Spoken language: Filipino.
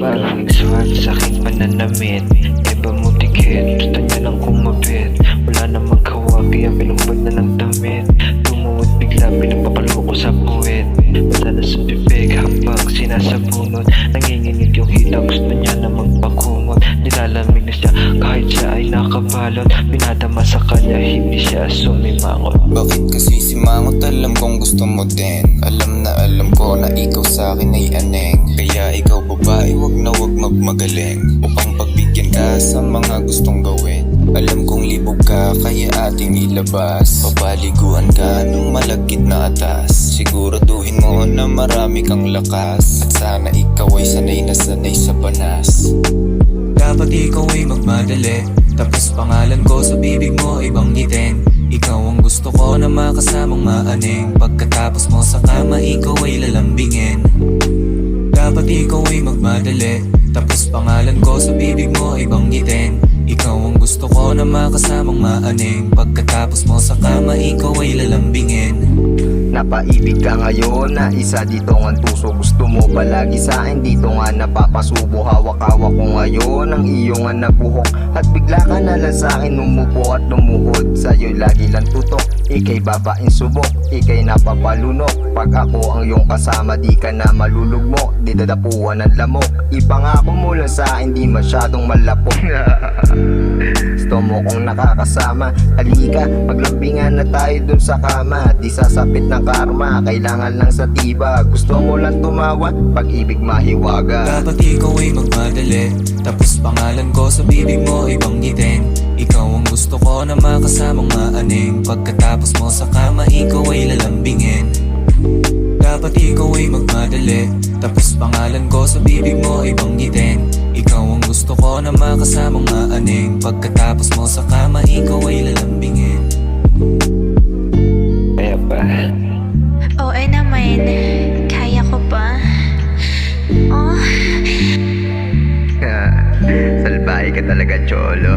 Parang nag-swag sa'king pananamit. Iba mo dikit, gusto niya lang kumapit. Wala namang kawa, kaya binumbag na ng damit. Tumuot bigla, pinagpapaloko sa puwet. Madalas sa bibig, habang sinasabunot. Nanginginig yung hita, gusto niya na magpakumot. Nilalamig na siya, kahit siya ay nakabalot. Pinadama sa kanya, hindi siya sumimangot. Bakit kasi simangot? Alam kong gusto mo din. Alam ko na ikaw sa'kin ay aneng. Kaya ikaw babae, wag na wag magmagaling. Upang pagbigyan ka sa mga gustong gawin. Alam kong libog ka, kaya ating ilabas. Papaliguan ka ng malagkit na atas. Siguraduhin mo na marami kang lakas. At sana ikaw ay sanay na sanay sa banas. Dapat ikaw ay magmadali, tapos pangalan ko sa bibig mo ay banggitin. Ikaw ang gusto ko na makasamang maaning. Pagkatapos mo sa kama, ikaw ay lalambingin. Dapat ikaw ay magmadali, tapos pangalan ko sa bibig mo ay banggitin. Ikaw ang gusto ko na makasamang maaning. Pagkatapos mo sa kama, ikaw ay lalambingin. Napaibig ka ngayon na isa dito ang tuso. Gusto mo palagi sa akin, dito nga napapasubo. Hawak-hawak ko ngayon ang iyong nabuhok. At bigla ka na lang sa akin umupo at lumuhod. Sa'yo lagi lang tutok, ikay babaeng subok, ikay napapalunok. Pag ako ang iyong kasama, di ka na malulugmo. Di dadapuan ng lamok, ipangako mo lang sa akin, di masyadong malapok. Gusto mo kong nakakasama, halika, maglambingan na tayo dun sa kama. Di sasapit ng karma, kailangan lang sa tiba. Gusto mo lang tumawa, pag-ibig mahiwaga. Dapat ikaw ay magmadali, tapos pangalan ko sa bibig mo ay banggitin. Ikaw ang gusto ko na makasamang maaning. Pagkatapos mo sa kama, ikaw ay lalambingin. Dapat ikaw ay magmadali, tapos pangalan ko sa bibig mo ay banggitin. Ikaw ang gusto ko na makasamang maaning. Pagkatapos mo sa kama, ikaw ay lalambingin. Kaya ba? Oo naman, kaya ko pa. Oh, Salbahe ka talaga, cholo.